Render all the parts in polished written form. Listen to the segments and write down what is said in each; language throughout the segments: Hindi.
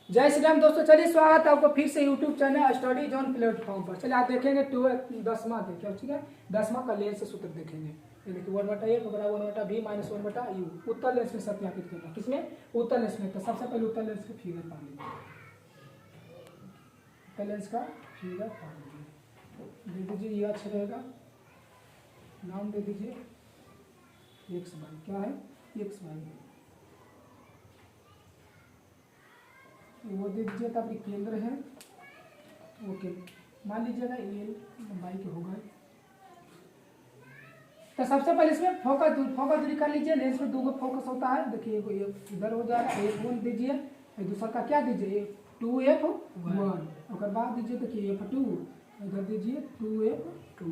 जय श्री राम दोस्तों, चलिए स्वागत है आपको फिर से YouTube channel study zone platform पर। चलिए आप देखेंगे 10वां देखिए, ठीक है 10वां का लेंस से सूत्र देखेंगे। ये देखिए 1/a बराबर 1/b माइनस 1/u उत्तर लेंस में सत्यापित करना। किसमें? उत्तर लेंस में। तो सबसे पहले उत्तर लेंस का फिगर पा लीजिए। उत्तर लेंस का फिगर पा लीजिए, दे दीजिए ये अच्छा रहेगा। नाम दे दीजिए एक्स वाई। क्या है? एक्स वाई वो दे दीजिए। तो आपकी केंद्र है ओके, मान लीजिएगा एल लंबाई के होगा। तो सबसे पहले इसमें फोकस दूरी कर लीजिए। लेंस में 2 फोकस होता है। देखिए एगो इधर हो जाएगा, एक 1 दीजिए, दूसरा का क्या दीजिए 2f1, और बाद दीजिए देखिए f2, इधर दीजिए 2f2।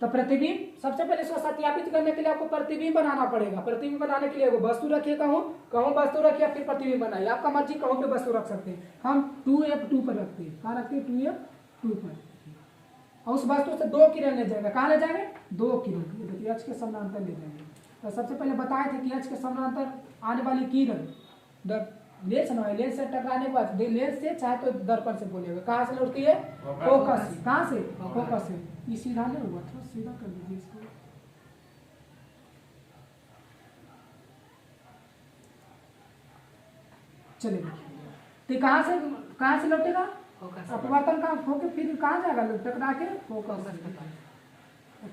तो प्रतिबिंब सबसे पहले इसको सत्यापित करने के लिए आपको प्रतिबिंब बनाना पड़ेगा। प्रतिबिंब बनाने के लिए एगो वस्तु रखिए, कहूँ वस्तु रखिए, फिर प्रतिबिंब बनाइए। आपका मर्जी कहूँ पे वस्तु रख सकते हैं। हम 2f2 पर रखते हैं। कहाँ रखते हैं? 2f2 पर। और उस वस्तु से 2 किरण ले जाएगा। कहाँ ले जाएंगे? 2 किरण। देखिए h के समानांतर ले जाएंगे। तो सबसे पहले बताए थे कि h के समानांतर आने वाली किरण लेंस से टकराने के बाद लेंस से चाहे तो दर्पण से बोलेगा। कहाँ से लौटती है? फोकस से। कहाँ से? फोकस से। ये सीधा नहीं हुआ, थोड़ा सीधा कर दीजिए इसको। चलिए तो कहाँ से लौटेगा? अपवर्तन का होके फिर कहाँ जाएगा? टकरा के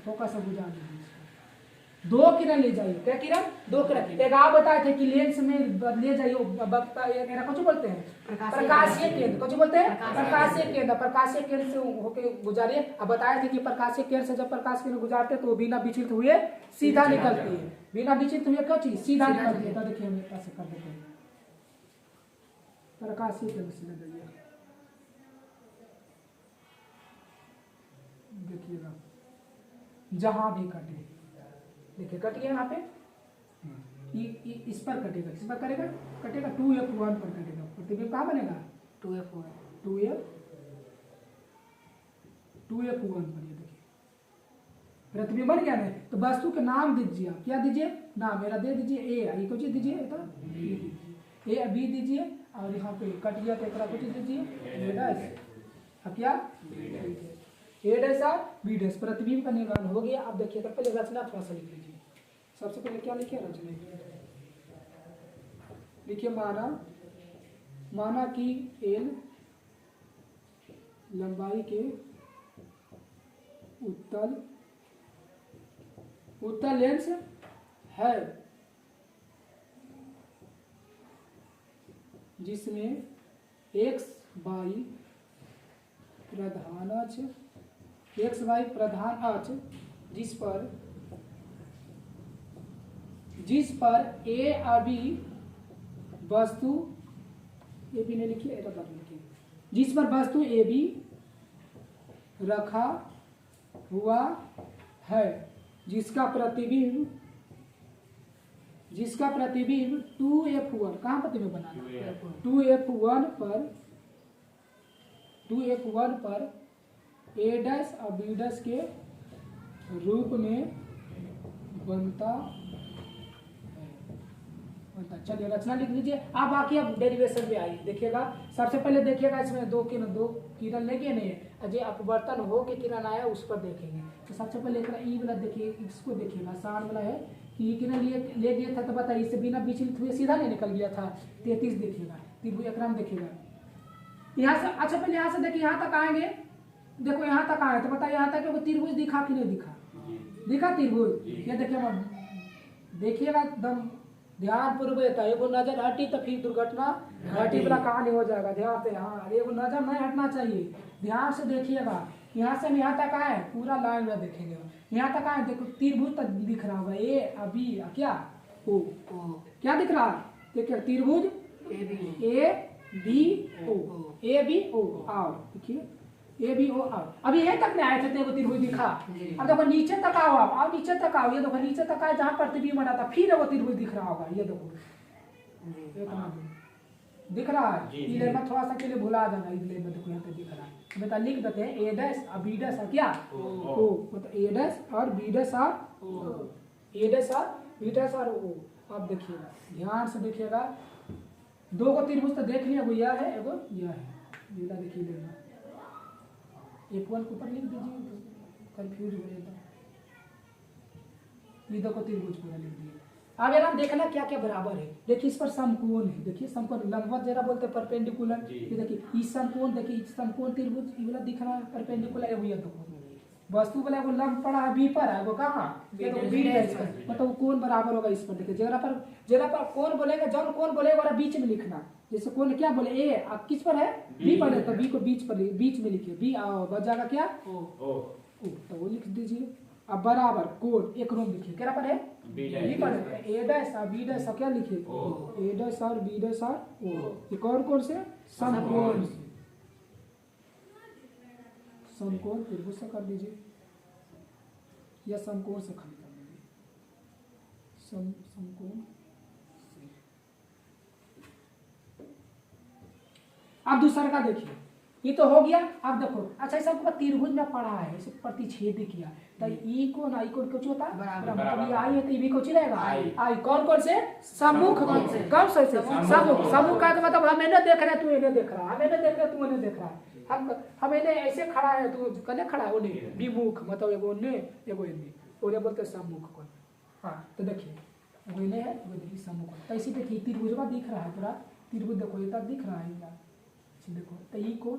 फोकस से बुझा दीजिए। 2 किरण ले जाइए। क्या किरण? 2 किरण। एक आप बताए थे कि लेंस में ले जाइए कुछ बोलते हैं प्रकाशीय केंद्र। कुछ बोलते हैं प्रकाशीय केंद्र। प्रकाशीय केंद्र से होके गुजारिए। अब बताए थे कि प्रकाशीय केंद्र से जब प्रकाश केंद्र गुजारते तो बिना विचलित हुए सीधा निकलती है। बिना विचलित हुए क्या चीज? सीधा निकलती है। तो देखिए हम ऐसे कर देते हैं। प्रकाशीय केंद्र से लगाइए, देखिएगा जहां भी कटे, देखिए कट गया यहाँ पे। इस पर कटेगा। किस पर करेगा? कटेगा 2f1 पर कटेगा। प्रतिबिंब कहाँ बनेगा? 2f1 पर। ये देखिए प्रतिबिंब बन गया ना। तो वस्तु के नाम दीजिए। क्या दीजिए? नाम मेरा दे दीजिए ए। ये कुछ दीजिए, तो ए बी दीजिए। और यहाँ पे कट गया तो एक कुछ दीजिए अब क्या ए डैश और बी डैश। प्रतिबिंब का निर्माण हो गया। अब देखिए पहले रचना थोड़ा सा लिख लीजिए। सबसे पहले क्या लिखिए? रचना लिखिए। माना कि एल लंबाई के उत्तल लेंस है जिसमें एक्स वाई प्रधान अक्ष जिस पर ए और बी वस्तु ए बी ने लिखिए, लिखिए जिस पर वस्तु ए बी रखा हुआ है, जिसका प्रतिबिंब 2f1। कहाँ प्रतिबिंब बनाना? 2f1 पर ए डैश और बी डैश के रूप में बनता है। चलिए रचना लिख लीजिए। अब बाकी अब डेरिवेशन पे आइए। देखिएगा सबसे पहले देखिएगा इसमें 2 किरण लेके नहीं है, जो अपवर्तन हो के किरण आया उस पर देखेंगे। तो सबसे पहले ई वाला देखिए, इसको देखिएगा आसान वाला है कि ये किरण ले गया था। तो बताइए इससे बिना विचलित हुए सीधा नहीं निकल गया था। 33 देखिएगा, त्रिभुज एकराम देखिएगा यहाँ से। अच्छा पहले यहाँ से देखिए, यहाँ तक आएंगे। देखो यहाँ तक आए तो बताइए यहाँ तक त्रिभुज दिखा कि नहीं दिखा? दिखा त्रिभुज। ये देखिएगा एकदम ध्यान पूर्वक। एगो नजर हटी तो फिर दुर्घटना घटी वाला कहानी हो जाएगा। ध्यान से, हाँ एगो नजर नहीं हटना चाहिए। ध्यान से देखिएगा। यहाँ से हम यहाँ तक आए, पूरा लाइन में देखेंगे। यहाँ तक आए देखो त्रिभुज तक दिख रहा होगा। ए अभी क्या ओ क्या दिख रहा है? देखिए त्रिभुज ए बी ओ आओ। देखिए ए बी ओ आओ। अभी यहीं तक नहीं आए थे तो त्रिभुज दिखा। अब देखो नीचे तक आओ, आप नीचे तक आओ। ये देखो नीचे तक आए जहाँ प्रतिबिंब बना था, फिर वो त्रिभुज दिख रहा होगा। ये देखो दिख रहा है। इधर में थोड़ा सा के लिए भुला जाना। इधर में देखो यहाँ पे दिख रहा है। बेटा लिख देते हैं ए डैश और बी डैश और क्या ओ। मतलब ए डैश और बी डैश और ए डैश और बी डैश और ओ। अब देखिएगा ध्यान से देखिएगा। दो को त्रिभुज तो देख लिया, वो यह है एगो यह है, ये वाला देखिए लेना, F1 के ऊपर लिख दीजिए, कंफ्यूज हो जाता। ये दो को त्रिभुज पूरा लिख दिए। आगे ना देखना क्या क्या बराबर है, देखिए इस पर समकोण है, देखिए समकोण लंबवत जरा बोलते हैं परपेंडिकुलर, ये देखिए इस समकोण, देखिए इस समकोण त्रिभुज ये वाला दिख रहा है परपेंडिकुलर है, ये देखो वस्तु वाला वो लंब पड़ा है बी पर है, वो कहाँ ये तो बी डैश पर, मतलब कोण बराबर होगा इस पर, देखिए जगह पर कोण बोलेगा, जब कोण बोलेगा वाला बीच में लिखना, जैसे कोण क्या बोले ए, आप किस पर है बी पर है, तो बी को बीच में लिखिए, बी बच जाएगा क्या ओ, तो वो लिख दीजिए। अब बराबर कोण एक रूम लिखिए, क्या पर है बी पर है, ए डैश और बी डैश क्या लिखिए ए डैश और बी डैश और ओ, ये कौन से समकोण से, समकोण त्रिभुज से कर दीजिए या समकोण से खाली कर दीजिए, समकोण से। अब दूसरा का देखिए, ये तो हो गया। अब देखो अच्छा इस सबको त्रिभुज में पढ़ा है, इसे प्रतिच्छेद किया, तो ई कोण कुछ होता है बराबर, ये आई है तो ये भी कुछ रहेगा आई कौन से सम्मुख, कौन से सम्मुख का मतलब हम इन्हें देख रहे तू इन्हें देख रहा, हम इन्हें देख रहे तू इन्हें देख रहा, हम इन्हें ऐसे खड़ा है तू कने खड़ा है उन्हें विमुख, मतलब एगो उन्हें एगो इन्हें, और ये बोलते सम्मुख कौन। हाँ तो देखिए वो इन्हें है वो देखिए सम्मुख, तो इसी देखिए त्रिभुजवा दिख रहा है पूरा त्रिभुज, देखो ये तक दिख रहा है, देखो तो ई कोण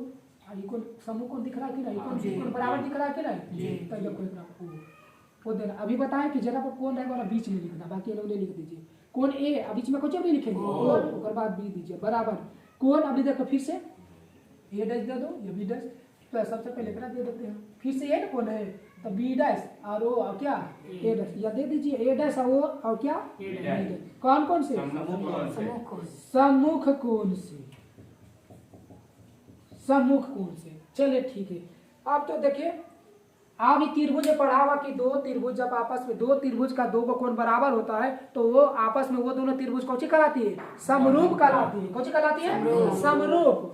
समूह कोण दिख रहा है कि नहीं, कोण बराबर दिख रहा है कि नहीं, तो देखो वो देना। अभी बताएं कि जगह पर कोण रहेगा वाला बीच में लिखना, बाकी लोग ने लिख दीजिए कोण ए, बीच में कुछ भी लिखेंगे और बाद बी दीजिए बराबर कोण। अभी देखो फिर से ए डैश दे दो, ये बी डैश, तो सबसे पहले क्या दे देते हैं, फिर से ए कोण है तो बी डैश और ओ और क्या ए डैश, या दे दीजिए ए डैश और ओ और क्या कौन से सम्मुख कोण से, सम्मुख कोण से। चलिए ठीक है। अब तो देखिए आप ये त्रिभुज पढ़ा हुआ कि दो त्रिभुज जब आपस में दो त्रिभुज का दो को कोण बराबर होता है तो वो आपस में वो दोनों त्रिभुज कौन सी कहलाती है, समरूप कहलाती है। कौन सी कहलाती है, समरूप।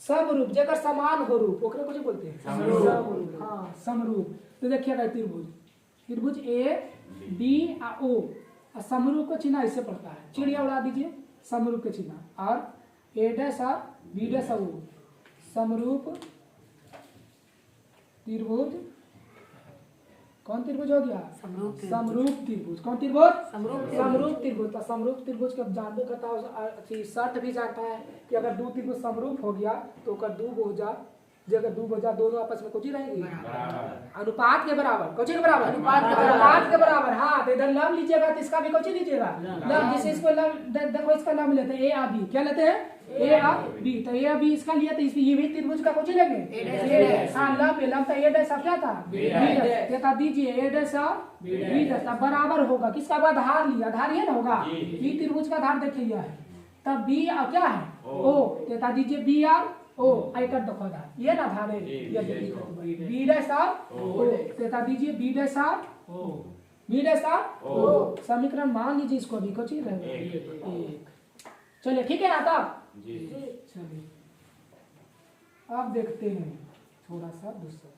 समरूप जगह समान हो रूप ओकरे कुछ बोलते हैं समरूप। हाँ समरूप। तो देखिएगा त्रिभुज ए बी ओ और समरूप का चिन्ह ऐसे पड़ता है, चिड़िया उड़ा दीजिए समरूप के चिन्ह, और ए डैश और बी डैश ओ समरूप त्रिभुज। कौन त्रिभुज हो गया, समरूप त्रिभुज। कौन त्रिभुज, समरूप त्रिभुज। तो समरूप त्रिभुज के जानबे करता है, शर्त भी जानता है कि अगर दो त्रिभुज समरूप हो गया तो कर दो भुजा, जगह दो भुजा दोनों आपस में कुछ रहेंगे अनुपात के बराबर। कुछ के बराबर, अनुपात के बराबर। हाँ तो इधर लम लीजिएगा तो इसका भी कुछ लीजिएगा लम, जिसे इसको लम देखो इसका लम लेते हैं ए आ बी, क्या लेते हैं ए आ बी, तो ए आ बी इसका लिया तो इसमें ये भी त्रिभुज का कुछ लेंगे। हाँ लम तो ए डैश क्या था बी डैश, ये दीजिए ए डैश बी डैश बराबर होगा किसका, आधार लिया, आधार ये ना होगा बी त्रिभुज का आधार देखिए यह है, तब बी क्या है ओ, देता दीजिए बी आर ओ आइकर देखो ये ना आधार है, ये बी डैश आर ओ देता दीजिए B dash R O, B dash R O. समीकरण मान लीजिए इसको भी कुछ ही रहेगा एक। चलिए ठीक है ना तब जी। चलिए अब देखते हैं थोड़ा सा दूसरा।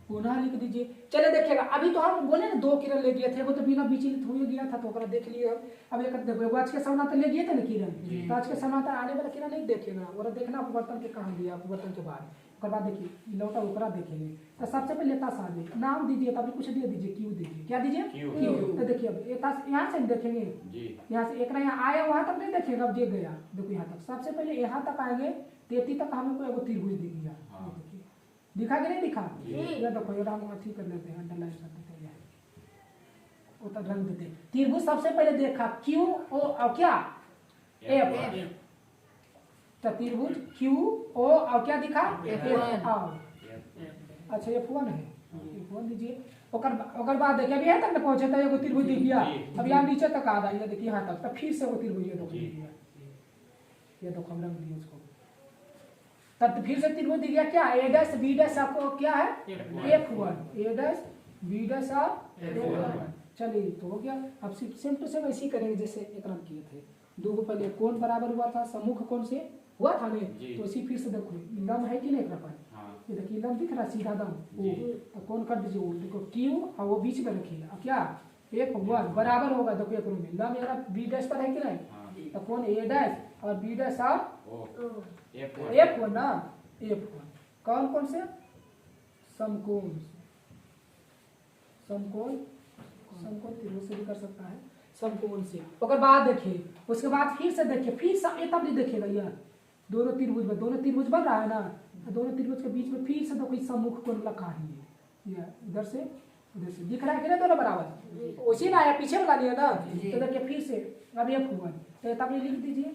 पुनः लिख दीजिए। चले देखिएगा अभी तो हम बोले ना दो किरण ले गए थे, वो तो बिना विचलित हो गया था तो ओकरा देख लिए हम। अब एक देखो आज के समानांतर ले गए थे ना किरण, तो आज के समानांतर आने वाला किरण नहीं देखेगा, और देखना अपवर्तन के कहाँ दिया, अपवर्तन के बाद ओकर बाद देखिए लौटा ओकरा देखेंगे। तो सबसे पहले तासा में नाम दीजिए, तब कुछ दे दीजिए, क्यू दीजिए, क्या दीजिए क्यू। तो देखिए अब यहाँ से देखेंगे, यहाँ से एक ना यहाँ आया वहां तक नहीं देखेगा, अब जे गया देखो यहाँ तक। सबसे पहले यहाँ तक आएंगे 33 तक हमको एगो त्रिभुज दिख गया, दिखा कि नहीं दिखा, ये देखो ये हम अथी कर लेते हैं, अंडरलाइन कर देते हैं, वो तक रंग देते हैं। त्रिभुज सबसे पहले देखा क्यू ओ और क्या एफ, तो त्रिभुज क्यू ओ और क्या दिखा एफ। अच्छा F1 है, F1 दीजिए। ओकर बाद देखिए अभी यहाँ तक न पहुंचे तो एगो त्रिभुज दिख गया, अब यहाँ नीचे तक आ रहा है, देखिए यहाँ तक, तो फिर से वो त्रिभुज ये देखो ये देखो हम रंग दिए उसको, तब फिर से त्रिभुज दिख गया क्या ए डैश बी डैश, आपको क्या है F1 ए डैश बी डैश F1। चलिए तो हो गया। अब सेम टू सेम ऐसे ही करेंगे जैसे एक रंग किए थे। दो को पहले कोण बराबर हुआ था, सम्मुख कोण से हुआ था नहीं, तो इसी फिर से देखो लम है कि नहीं पर, ये देखिए लम दिख रहा सीधा दम ओ, तो कौन कर दीजिए ओ, देखो क्यू और वो बीच में रखिएगा। अब क्या एक वन बराबर होगा, देखो एक में लम मेरा बी डैश पर है कि नहीं, तो कौन ए डैश और बी डैश और एफ वन ना, एफ वन कौन कौन से समकोण, समकोण समकोण त्रिभुज से भी कर सकता है, समकोण से। ओकर बाद देखिए, उसके बाद फिर से देखिए, फिर से तब नहीं देखिएगा यार, दोनों त्रिभुज में, दोनों त्रिभुज बन रहा है ना, दोनों त्रिभुज के बीच में फिर से तो कोई सम्मुख कोण लगा ही है, इधर से उधर से दिख रहा है कि नहीं दोनों बराबर, उसी ना आया पीछे वाला नहीं है ना, तो देखिए फिर से अब एफ वन, तो तब लिख दीजिए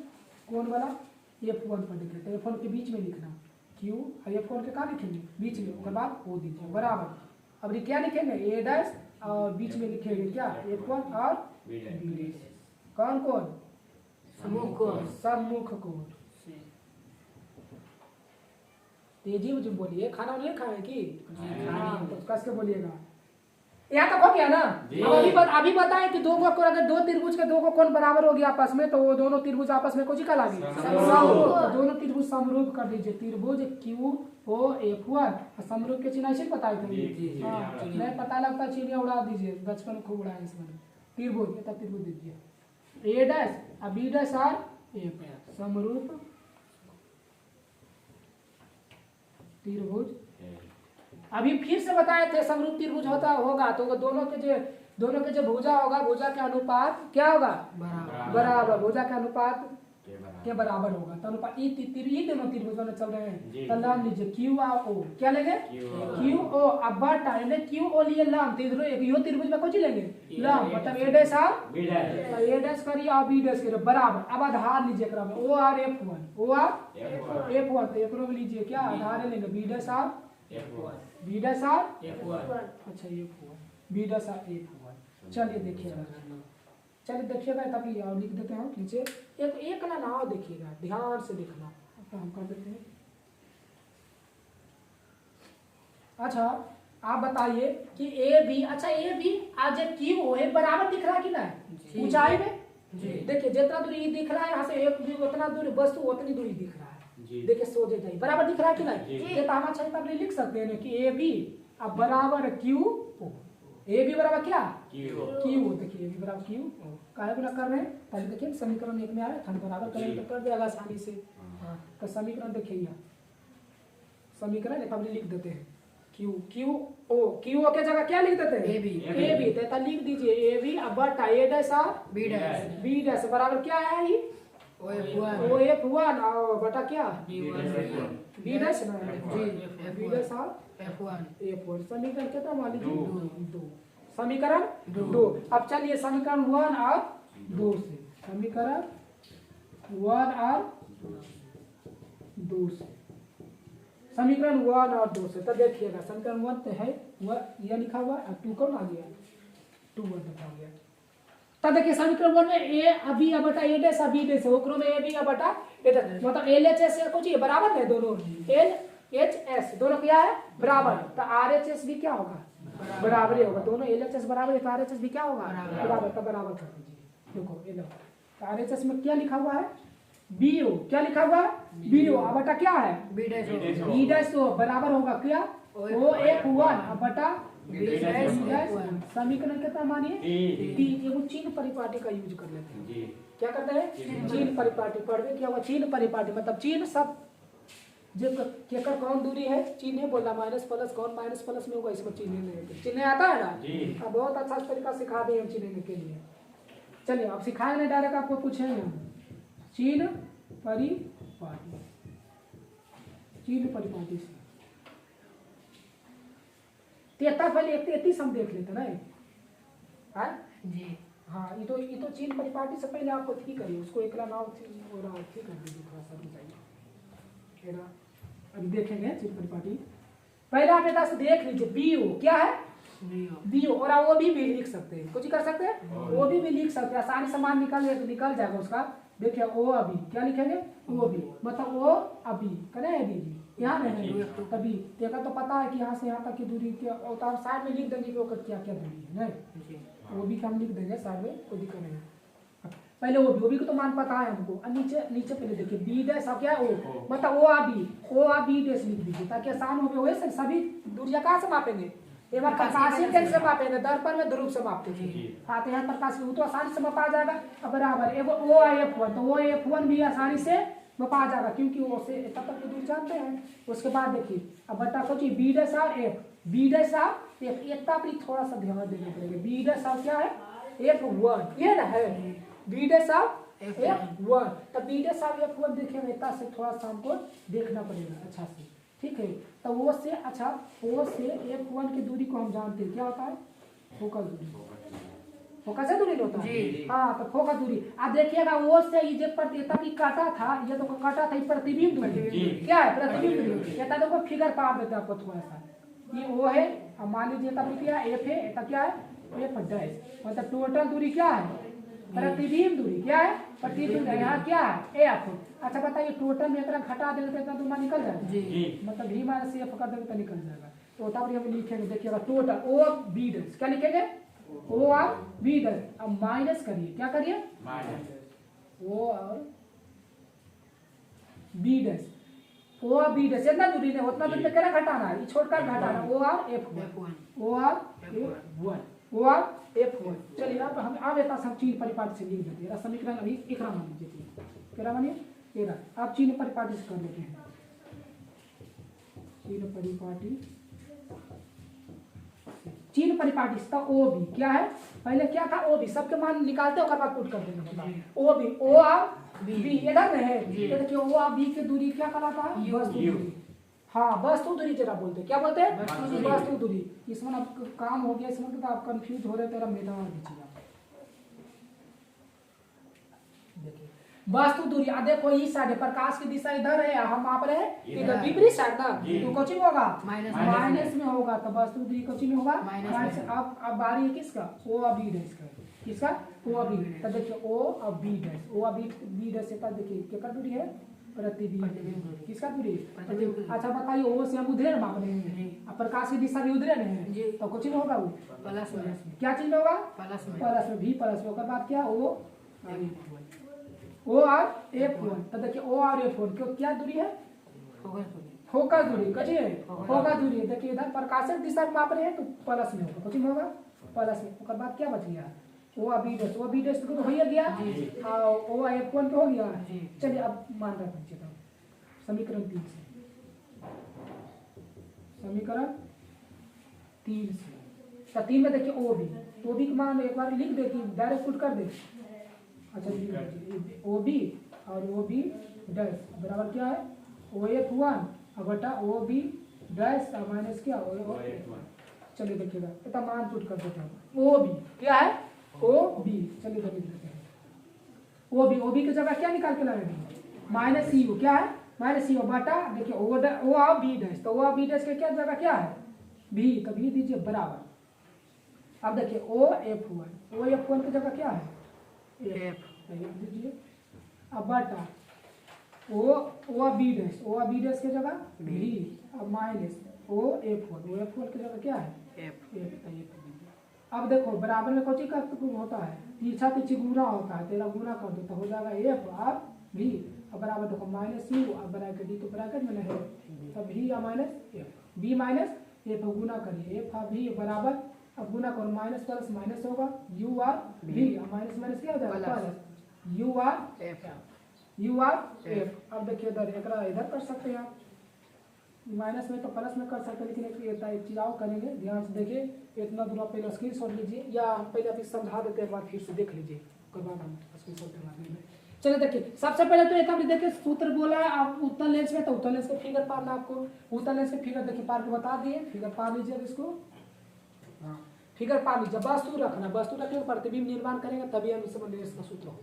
कौन वाला एफ वन पर लिखे, तो एफ वन के बीच में लिखना क्यू और एफ वन के कहाँ लिखेंगे बीच में, उसके बाद ओ दीजिए बराबर। अब ये क्या लिखेंगे ए डैश और बीच में लिखेंगे क्या एफ वन और बी डैश, कौन कौन सम्मुख कोण, सम्मुख कोण। तेजी में जो बोलिए, खाना नहीं खाए कि हाँ, तो कस के बोलिएगा। यहाँ तक हो गया ना। अब अभी बताएं कि दो को अगर दो त्रिभुज के दो को कोण बराबर हो गया आपस में, तो वो दोनों त्रिभुज आपस में कुछ निकाल आगे समरूप, दोनों त्रिभुज समरूप कर दीजिए, त्रिभुज क्यू ओ एफ वन, समरूप के चिन्ह ऐसे बताए थे, नहीं पता लगता चिन्ह उड़ा दीजिए, बचपन में खूब उड़ाए इसमें। त्रिभुज तब त्रिभुज दीजिए ए डैश और बी डैश और एफ समरूप त्रिभुज। अभी फिर से बताए थे समरूप त्रिभुज होता होगा तो दोनों के जो भुजा होगा, भुजा के अनुपात क्या होगा बराबर, भुजा के अनुपात के बराबर होगा, तो अनुपात ई दोनों त्रिभुजों में चल रहे हैं, तो लम लीजिए क्यू और ओ, क्या लेंगे क्यू ओ, अब बटा क्यू ओ लिए लम, यो त्रिभुज में कुछ लेंगे लम, मतलब ए डैश और ए डैश करिए और बी डैश करिए बराबर। अब आधार लीजिए एकरा में O R F one, O R F one, तो एकरो में लीजिए क्या आधार लेंगे बी डैश और बी डैश और एफ वन, अच्छा एफ वन बी डैश और एफ वन। चलिए देखिएगा, चलिए देखिएगा, तभी और लिख देते हैं नीचे, एक ना नाव देखिएगा, ध्यान से देखना, तो हम कर देते हैं। अच्छा आप बताइए कि ए बी, अच्छा ए बी आज क्यू है बराबर दिख रहा है कि नहीं ऊंचाई में, देखिए जितना दूरी दिख रहा है यहाँ से एक भी उतना दूरी वस्तु उतनी दूरी दिख रहा है, देखिए सोचे जाइए बराबर दिख रहा है कि नहीं, ये तो हम अच्छा तब लिख सकते हैं कि ए बी अब बराबर क्यू ओ, ए बी बराबर क्या क्यू, देखिए ए बी बराबर क्यू काहे गुना कर रहे हैं, पहले देखिए समीकरण एक में आया था, बराबर करेंगे तो कर देगा आसानी से। तो समीकरण देखिए यहाँ समीकरण एक लिख देते हैं क्यू क्यू ओ के जगह क्या लिख देते हैं ए बी, तो लिख दीजिए ए बी अब बटा ए डैश और बी डैश बराबर क्या है ये ओ एफ वन और बटा क्या बी डैश ना जी, बी डैश और एफ वन। समीकरण कितना मान लीजिए दो, समीकरण दो। अब चलिए समीकरण वन और दो से, समीकरण वन और दो से, समीकरण वन और दो से, तो देखिएगा समीकरण वन तो है यह लिखा हुआ है, टू कौन आ गया टू वन लिखा गया, तब देखिए समीकरण वन में ए अभी बटा ए डैश बी डैश ओकरो में ए बी बटा ए डैश, मतलब एल एच एस कुछ बराबर है, दोनों एल एच एस दोनों क्या है बराबर, तो आर एच एस भी क्या होगा बराबर ही होगा, दोनों एल एच एस बराबर है तो आर एच एस भी क्या होगा बराबर, तो बराबर कर दीजिए। देखो एल तो आर एच एस में क्या लिखा हुआ है बी ओ, क्या लिखा हुआ है बी ओ बटा क्या है बी डैश ओ बराबर होगा क्या ओ एफ वन बटा समीकरण कितना मानिए तीन, चिन्ह परिपाटी का यूज कर लेते हैं, क्या करते हैं चिन्ह परिपाटी, पढ़वे क्या हुआ चिन्ह परिपाटी, मतलब चिन्ह सब जो केकर कौन दूरी है चिन्ह बोला माइनस प्लस कौन माइनस प्लस में होगा इसको चिन्ह आता है ना, अब बहुत अच्छा तरीका सिखा दिए हम चिन्ह के लिए। चलिए अब सिखाए नहीं डायरेक्ट आपको पूछेंगे चिन्ह परिपाटी, चिन्ह परिपाटी से तेता पहले 33 हम देख लेते ना जी, हाँ ये तो चिन्ह परिपाटी से पहले आपको ठीक करिए, उसको एकला नाम ठीक कर दीजिए, थोड़ा सा बताइए ना, अभी देखेंगे चिन्ह परिपाटी। पहले आप बेटा से देख लीजिए बी ओ क्या है बी ओ, और वो भी लिख सकते हैं, कुछ कर सकते हैं वो भी लिख सकते हैं, आसानी से मान निकल जाएगा उसका। देखिए ओ अभी क्या लिखेंगे ओ भी, मतलब ओ अभी करें दीजिए यहाँ नहीं तभी देखा तो पता है कि यहाँ से यहाँ तक की दूरी क्या, और आप साइड में लिख देंगे कि क्या क्या दूरी है नहीं, वो भी हम लिख देंगे साइड में, कोई दिक्कत नहीं। पहले ओ बी को तो मान पता है हमको, और नीचे नीचे पहले देखिए बी डैश और क्या है ओ, मतलब ओ आ बी डैश लिख दीजिए ताकि आसान हो गए। वैसे सभी दूरियां कहाँ से मापेंगे, एक बार प्रकाशीय केंद्र से मापेंगे, दर्पण में ध्रुव से मापते थे। हाँ तो यहाँ प्रकाश वो तो आसानी से मापा जाएगा। अब बराबर एगो ओ आई F1, तो वो F1 भी आसानी से मापा जाएगा क्योंकि वो से तब तक दूर जानते हैं। उसके बाद देखिए अब बटा सोचिए बी डैश और एफ, बी डैश और एफ, एकता पर थोड़ा सा ध्यान देना पड़ेगा। बी डैश और क्या है F1, ये ना है बी डैश और F1, तब बी डैश और F1 देखेंगे इतना से थोड़ा सा हमको देखना पड़ेगा अच्छा से, ठीक है। तो वो से अच्छा ओ से F1 की दूरी को हम जानते हैं क्या होता है, फोकस दूरी, फोकस है दूरी होता है। हाँ तो फोकस दूरी आप देखिएगा वो से ये जब तभी काटा था, ये तो काटा था प्रतिबिंब दूरी, क्या है प्रतिबिंब दूरी। ये देखो फिगर पार देते आपको थोड़ा सा, ये ओ है, अब मान लीजिए तब क्या है एफ है, तब क्या है एफ डैश, मतलब टोटल दूरी क्या है प्रतिबिंब दूरी, क्या है प्रतिबिंब, यहाँ क्या है एफ। अच्छा बताइए टोटल में एक घटा देंगे तो इतना दूर निकल जाएगा, मतलब भी माइनस एफ कर देंगे तो निकल जाएगा। तो तब हम लिखेंगे देखिएगा टोटल ओ बी डैश, क्या लिखेंगे ओ और बी डैश, अब माइनस करिए, क्या करिए ओ और बी डैश, ओ और बी डैश इतना दूरी नहीं, उतना दूरी पे क्या घटाना है, छोड़कर घटाना ओ और F1, ओ और F1, ओ और F1। चलिए अब हम अब इतना सब चिन्ह परिपाटी से लिख देते हैं समीकरण। अभी एकरा मान लीजिए, एकरा मानिए तेरा, आप चिन्ह परिपाटी से कर लेते हैं, चिन्ह परिपाटी, चिन्ह परिपाटी का ओ बी क्या है, पहले क्या था ओ बी, सबके मान निकालते हो बाद पुट कर देंगे ओ बी, ओ और बी इधर में है, तो देखिए ओ और बी की दूरी क्या कहलाता है वस्तु दूरी। हाँ वस्तु दूरी जरा बोलते क्या बोलते हैं वस्तु दूरी। इसमें अब काम हो गया, इसमें तो आप कंफ्यूज हो रहे तेरा मेरा दीजिए आप देखिए वस्तु दूरी। देखो इस साइड प्रकाश की दिशा इधर है, हम माप रहे हैं इधर विपरीत साइड ना, तो कोचिंग होगा माइनस में होगा, तो वस्तु दूरी कोचिंग में होगा माइनस। अब बारी है किसका ओ और बी डैश का, किसका ओ और बी, तब देखिए ओ और बी डैश, ओ और बी डैश से देखिए क्या दूरी है प्रतिबिंब, किसका दूरी। अच्छा बताइए ओ से हम उधर माप रहे हैं, अब प्रकाश की दिशा भी उधर है, तो कुछ होगा वो प्लस में, क्या चीज होगा प्लस में भी प्लस में, बाद क्या ओ और F1, तो देखिए ओ और F1 क्यों क्या दूरी है फोकस दूरी, कचिए फोकस दूरी। देखिए इधर प्रकाशित दिशा में माप रहे हैं तो प्लस में होगा, कुछ होगा प्लस में, उसके बाद क्या बच गया O B dash, O B dash तो हो ही गया, ओ F1 तो हो गया। चलिए अब मान रखते हैं समीकरण 3 से, समीकरण 3 से, तो 3 में देखिए ओ बी का मान एक बार लिख दे कि डायरेक्ट पुट कर दे। अच्छा ओ बी और ओ बी डैश बराबर क्या है ओ F1 बटा ओ बी डैश माइनस क्या ओ F1। चलिए देखिएगा इतना मान पुट कर देते हैं ओ बी क्या है ओ बी, चलिए लिख देते हैं ओ बी की जगह क्या निकाल के लाएंगे माइनस सी क्या है माइनस सी बटा देखिए ओ और बी डैश, तो ओ और बी डैश के क्या जगह क्या है बी, तो बी दीजिए बराबर। अब देखिए ओ F1 की जगह क्या है एफ दीजिए, अब बटा ओ बी डैश की जगह बी, अब माइनस ओ F1 की जगह क्या है एफ। अब देखो बराबर में कोची का होता है पीछा पीछे गुना होता है, तेरा गुना कर दो तो हो जाएगा एफ और बी, अब बराबर देखो माइनस यू अब ब्रैकेट डी तो ब्रैकेट में है, तब भी या minus F B minus F गुना करिए एफ और बी बराबर, अब गुना करो माइनस प्लस माइनस होगा U R B, minus minus क्या हो जाएगा प्लस यू आर एफ। अब देखिए इधर कर सकते हैं आप, माइनस में तो प्लस में कर सकते हैं, लेकिन एक चीज और करेंगे ध्यान से देखिए, इतना दूर आप पहले स्क्रीनशॉट लीजिए या पहले आप समझा देते हैं, बाद फिर से देख लीजिए, उसके बाद हम स्क्रीनशॉट करवा देंगे। चलिए देखिए सबसे पहले तो एक देखिए सूत्र बोला है आप उत्तल लेंस में, तो उत्तल लेंस का फिगर पारना आपको, उत्तल लेंस का फिगर देखिए पार के बता दिए, फिगर पार लीजिए इसको, हाँ फिगर पार लीजिए, वस्तु रखना, वस्तु रखेंगे प्रतिबिंब निर्माण करेंगे तभी हम इसमें लेंस का सूत्र होगा,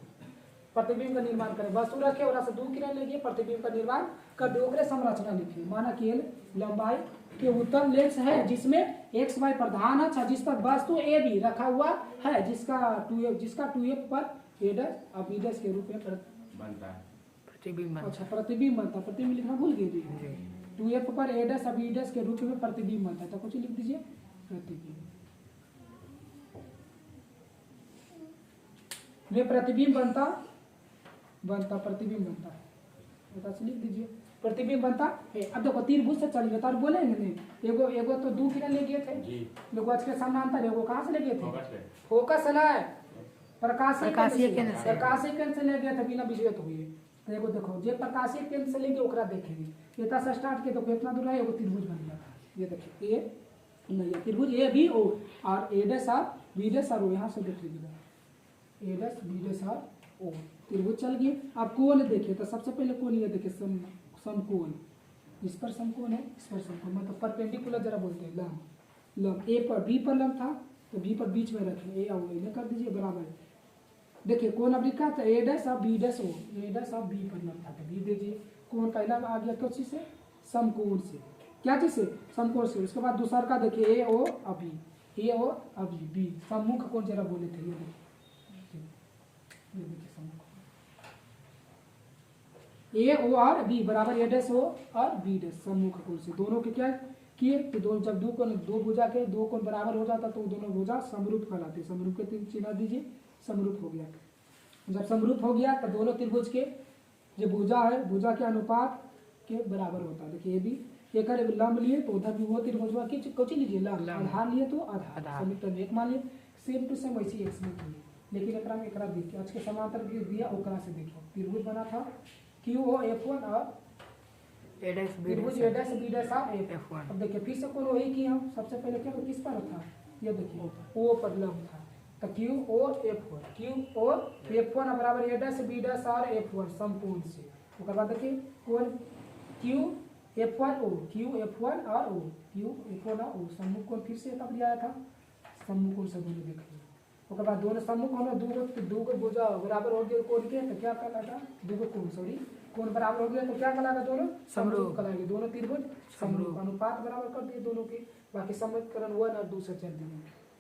प्रतिबिंब का निर्माण करें, वस्तु रखे और दो किरण लेंगे प्रतिबिंब का निर्माण कर दो, संरचना लिखिए, माना केंद्र लंबाई के उत्तल लेंस है जिसमें एक्स वाई प्रधान अक्ष है, जिस पर वस्तु ए बी रखा हुआ है, जिसका 2f पर ए डैश और बी डैश के रूप में बनता है प्रतिबिंब। अच्छा प्रतिबिंब बनता है, प्रतिबिंब लिखना भूल गए, 2f पर ए डैश और बी डैश के रूप में प्रतिबिंब बनता है, तो कुछ लिख दीजिए प्रतिबिंब। में प्रतिबिंब बनता प्रतिबिंब बनता है, बता से लिख दीजिए प्रतिबिंब बनता है। अब देखो त्रिभुज से चल गए तो बोलेंगे नहीं, एगो तो 2 किरण ले गए थे, देखो आज के समानांतर, एगो कहाँ से ले गए थे, फोकस है ना, प्रकाशीय केंद्र से ले गए थे बिना विचलित हुए। तो एगो देखो जे प्रकाशीय केंद्र से लेके ओकरा देखेंगे, एता से स्टार्ट किया तो इतना दूर है, एगो त्रिभुज बन गया था। ये देखिए ए नहीं त्रिभुज ए बी ओ और A dash R B dash R O, यहाँ से देख लीजिएगा A dash B dash R O, त्रिभुज चल गए। अब कोण देखिए, तो सबसे पहले कोण ये देखिए समकोण, इस पर समकोण है, इस पर समकोण, मतलब परपेंडिकुलर जरा बोलते हैं, लंब ए पर बी पर लंब था तो बी पर बीच में रखें, ए और ए कर दीजिए बराबर। देखिए कोण अब लिखा था ए डैश और बी डैश ओ, ए डैश और बी पर लंब था तो बी दीजिए। कोण पहला आ गया किस चीज से, समकोण से, क्या चीज से, समकोण से। उसके बाद दूसरा का देखिए ए ओ अभी, ए ओ अभी बी, सम्मुख कोण जरा बोले थे, ये देखिए सम्मुख ए ओ और बी बराबर ए डैश ओ और बी डैश, सम्मुख कोण से। दोनों के क्या किए कि दोनों जब दो भुजा के दो कोण बराबर हो जाता तो दोनों भुजा समरूप कहलाते, समरूप के चिन्ह दीजिए, समरूप हो गया। जब समरूप हो गया तो दोनों त्रिभुज के जो भुजा है, भुजा के अनुपात के बराबर होता है। देखिए ये भी एक लंब लिए तो उधर भी वो त्रिभुजवा की कोची लीजिए लंब, आधार लिए तो आधार, समीकरण एक मान लिए, सेम टू सेम वैसे एक्स में किए, लेकिन एकरा में एकरा देखिए आज के समांतर दिया ओकरा से देखिए त्रिभुज बना था क्यू ओ F1 और त्रिभुज ए डैश बी डैश और F1। अब देखिए फिर से कोण वही किया हम, सबसे पहले क्या किस पर था, ये देखिए ओ पर लंब था तो क्यू ओ F1 बराबर ए डैश बी डैश और F1 समकोण से। उसके बाद देखिए कोण क्यू F1 ओ, क्यू F1 और ओ, क्यू F1 और ओ, सम्मुख कोण फिर से तब लिया था, सम्मुख कोण से दोनों देखिए। उसके बाद दोनों सम्मुख होने दो भुजा बराबर हो गए कोण के तो क्या कहलाएगा, दो कोण सॉरी कोण बराबर हो गया तो क्या कहलाएगा, दोनों समरूप कहलाएंगे, दोनों त्रिभुज समरूप, अनुपात बराबर कर दिए दोनों के, बाकी समीकरण 1 और 2 से चल दिए।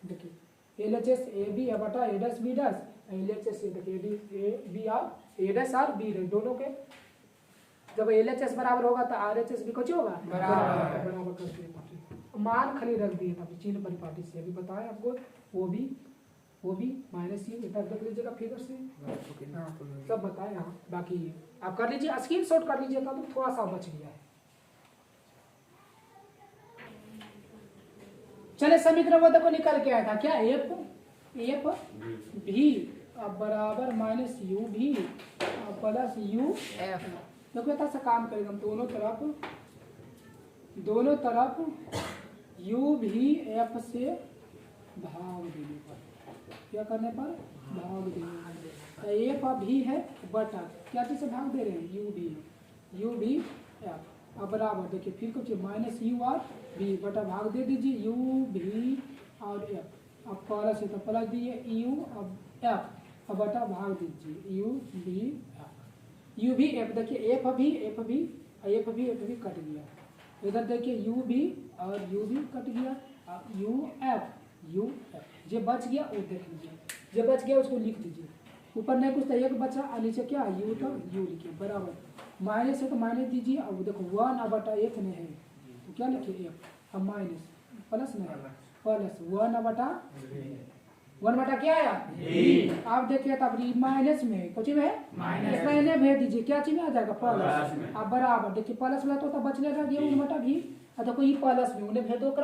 देखिए एलएचएस ए बी बटा ए डैश बी डैश, एलएचएस देखिए ए बी और ए डैश और बी डैश दोनों के जब एलएचएस बराबर होगा तो आरएचएस भी कुछ होगा बराबर कर दिए, मान खाली रख दिए था चिन्ह परिपाटी से, अभी बताएं आपको वो भी माइनस ये इधर देख लीजिएगा फिगर से, सब बताएं। हाँ बाकी आप कर लीजिए, स्क्रीनशॉट कर लीजिए, तो थोड़ा सा बच गया है। चले समीकरण वो देखो निकल के आया था क्या, एफ भी बराबर माइनस यू भी प्लस यू एफ। देखो ऐसा सा काम करेगा हम दोनों तरफ यू भी एफ से भाग देने पर, क्या करने पर भाग देने पर, एफ भी है बटा क्या चीज से भाग दे रहे हैं, यू भी एफ। अब बराबर देखिए फिर कुछ माइनस यू और भी बटा भाग दे दीजिए यू भी और एफ। अब प्लस है तो प्लस दिए यू अब एफ, अब बटा भाग दीजिए यू भी एफ। देखिए एफ भी कट गया, इधर देखिए यू भी और यू भी कट गया, यू एफ जो बच गया वो देख लीजिए, जो बच गया उसको लिख दीजिए, ऊपर नहीं कुछ तो एक बचा और नीचे क्या यू तो यू लिखिए बराबर, माइनस है तो माइनस दीजिए। अब देखो 1 बटा एफ में है तो क्या लिखिए एफ, अब माइनस प्लस में प्लस 1 बटा क्या आया, आप देखिए तब माइनस में कुछ में माइनस में भेज दीजिए, क्या चीज में आ जाएगा प्लस। अब बराबर देखिए प्लस में तो बच लेगा ये 1 बटा भी, देखो ये प्लस में उन्हें भेज दो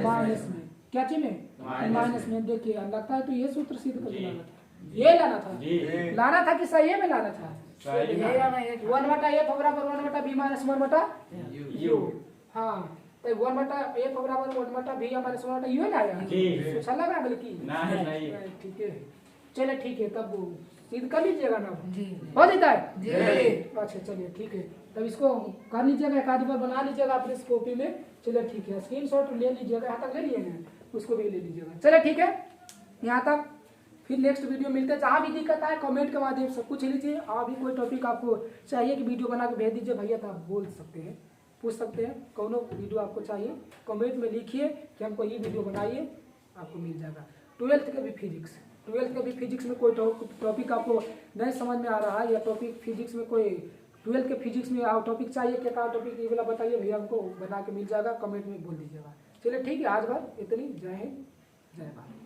माइनस में, क्या चीज में माइनस में। देखिए लगता है तो ये सूत्र सिद्ध कर लाना था, ये लाना था कि सही में लाना था, 1 बटा एफ बराबर 1 बटा बी माइनस 1 बटा यू। हाँ तो 1 बटा एफ बराबर 1 बटा बी माइनस 1 बटा यू लाया, अच्छा लगा बल्कि ठीक है। चलिए ठीक है तब सिद्ध कर लीजिएगा ना, हो जाता है। अच्छा चलिए ठीक है, तब इसको कर लीजिएगा, एक आधी बार बना लीजिएगा अपने कॉपी में। चलिए ठीक है, स्क्रीनशॉट ले लीजिएगा, यहाँ तक ले लिए ना उसको भी ले लीजिएगा। चलिए ठीक है यहाँ तक, फिर नेक्स्ट वीडियो मिलते हैं। जहाँ भी दिक्कत आए कमेंट के माध्यम से पूछ लीजिए, और भी कोई टॉपिक आपको चाहिए कि वीडियो बना के भेज दीजिए भैया, तो आप बोल सकते हैं, पूछ सकते हैं कौन वीडियो आपको चाहिए, कमेंट में लिखिए कि हमको ये वीडियो बनाइए, आपको मिल जाएगा। 12th के भी फिजिक्स में कोई टॉपिक आपको नहीं समझ में आ रहा है, या टॉपिक फिजिक्स में कोई 12th के फिजिक्स में टॉपिक चाहिए, क्या टॉपिक ये वाला बताइए भैया, हमको बना के मिल जाएगा, कमेंट में बोल दीजिएगा। चलिए ठीक है, आज बार इतनी, जय हिंद जय भारत।